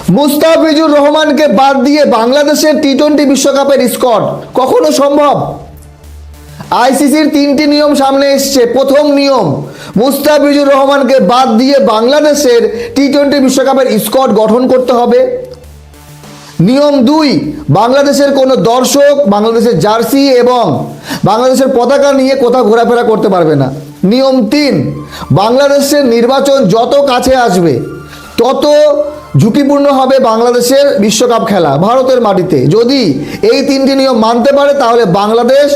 মুস্তাফিজুর রহমানকে বাদ দিয়ে বাংলাদেশের টি-20 বিশ্বকাপের স্কোয়াড কখনো সম্ভব? আইসিসির 3টি নিয়ম সামনে এসছে। প্রথম নিয়ম, মুস্তাফিজুর রহমানকে বাদ দিয়ে বাংলাদেশের টি-20 বিশ্বকাপের স্কোয়াড গঠন করতে হবে। নিয়ম 2, বাংলাদেশের কোনো দর্শক বাংলাদেশের জার্সি এবং বাংলাদেশের পতাকা নিয়ে কোথাও ঘোরাফেরা করতে পারবে না। নিয়ম 3, বাংলাদেশের নির্বাচন যত কাছে আসবে তত ঝুঁকিপূর্ণ হবে বাংলাদেশের বিশ্বকাপ খেলা ভারতের মাটিতে। যদি এই 3টি নিয়ম মানতে পারে তাহলে বাংলাদেশ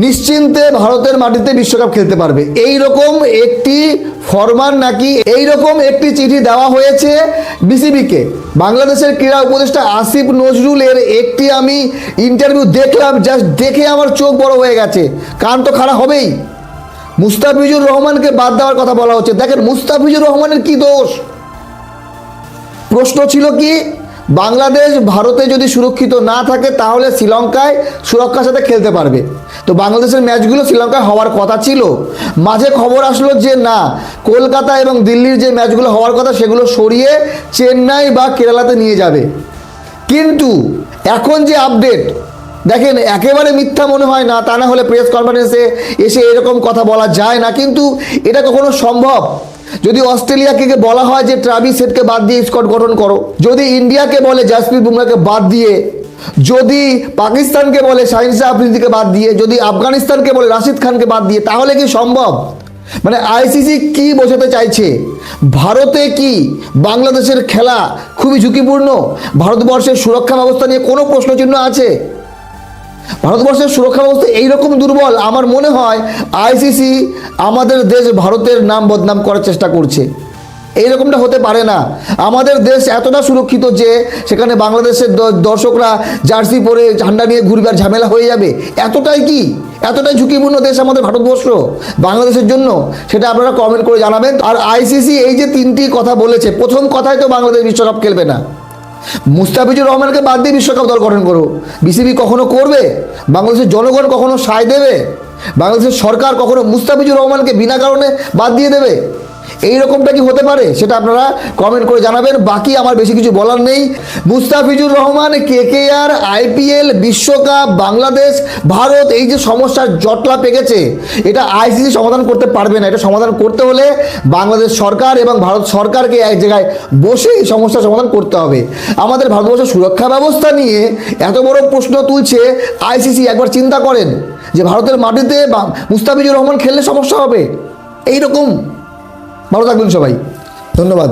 নিশ্চিন্তে ভারতের মাটিতে বিশ্বকাপ খেলতে পারবে। এই রকম একটি ফরমান নাকি এই রকম একটি চিঠি দেওয়া হয়েছে বিসিবিকে। বাংলাদেশের ক্রীড়া উপদেষ্টা আসিফ নজরুলের একটি আমি ইন্টারভিউ দেখলাম, জাস্ট দেখে আমার চোখ বড় হয়ে গেছে, কান তো খারাপ হবেই। মুস্তাফিজুর রহমানকে বাদ দেওয়ার কথা বলা হচ্ছে। দেখেন মুস্তাফিজুর রহমানের কি দোষ? প্রশ্ন ছিল কি, বাংলাদেশ ভারতে যদি সুরক্ষিত না থাকে তাহলে শ্রীলঙ্কায় সুরক্ষার সাথে খেলতে পারবে। তো বাংলাদেশের ম্যাচগুলো শ্রীলঙ্কায় হওয়ার কথা ছিল। মাঝে খবর আসলো যে না, কলকাতা এবং দিল্লির যে ম্যাচগুলো হওয়ার কথা সেগুলো সরিয়ে চেন্নাই বা কেরালাতে নিয়ে যাবে। কিন্তু এখন যে আপডেট দেখেন, একেবারে মিথ্যা মনে হয় না, তা না হলে প্রেস কনফারেন্সে এসে এরকম কথা বলা যায় না। কিন্তু এটা কখনো সম্ভব? যদি অস্ট্রেলিয়াকে বলা হয় যে ট্রাভিস হেডকে বাদ দিয়ে স্কোয়াড গঠন করো, যদি ইন্ডিয়াকে বলে জাসপ্রীত বুমরাহকে বাদ দিয়ে, যদি পাকিস্তানকে বলে শাহিন শাহ আফ্রিদিকে বাদ দিয়ে, যদি আফগানিস্তানকে বলে রাশিদ খানকে বাদ দিয়ে, তাহলে কি সম্ভব? মানে আইসিসি কি বোঝাতে চাইছে? ভারতে কি বাংলাদেশের খেলা খুবই ঝুঁকিপূর্ণ? ভারতবর্ষের সুরক্ষা ব্যবস্থা নিয়ে কোনো প্রশ্নচিহ্ন আছে? ভারতবর্ষের সুরক্ষা ব্যবস্থা এইরকম দুর্বল? আমার মনে হয় আইসিসি আমাদের দেশ ভারতের নাম বদনাম করার চেষ্টা করছে। এইরকমটা হতে পারে না। আমাদের দেশ এতটা সুরক্ষিত যে সেখানে বাংলাদেশের দর্শকরা জার্সি পরে ঝান্ডা নিয়ে ঘুরবে আর ঝামেলা হয়ে যাবে। এতটাই ঝুঁকিপূর্ণ দেশ আমাদের ভারতবর্ষ বাংলাদেশের জন্য? সেটা আপনারা কমেন্ট করে জানাবেন। আর আইসিসি এই যে 3টি কথা বলেছে, প্রথম কথায় তো বাংলাদেশ বিশ্বকাপ খেলবে না। মুস্তাফিজুর রহমানকে বাদ দিয়ে বিশ্বকাপ দল গঠন করো, বিসিবি কখনো করবে? বাংলাদেশের জনগণ কখনো সায় দেবে? বাংলাদেশের সরকার কখনো মুস্তাফিজুর রহমানকে বিনা কারণে বাদ দিয়ে দেবে? এই রকমটা কি হতে পারে? সেটা আপনারা কমেন্ট করে জানাবেন। বাকি আমার বেশি কিছু বলার নেই। মুস্তাফিজুর রহমান, কেকেআর, আইপিএল, বিশ্বকাপ, বাংলাদেশ, ভারত, এই যে সমস্যার জটলা পেকেছে, এটা আইসিসি সমাধান করতে পারবে না। এটা সমাধান করতে হলে বাংলাদেশ সরকার এবং ভারত সরকারকে এক জায়গায় বসে এই সমস্যার সমাধান করতে হবে। আমাদের ভারতবর্ষের সুরক্ষা ব্যবস্থা নিয়ে এত বড় প্রশ্ন তুলছে আইসিসি। একবার চিন্তা করেন যে ভারতের মাটিতে মুস্তাফিজুর রহমান খেললে সমস্যা হবে। এইরকম। ভালো থাকবেন সবাই, ধন্যবাদ।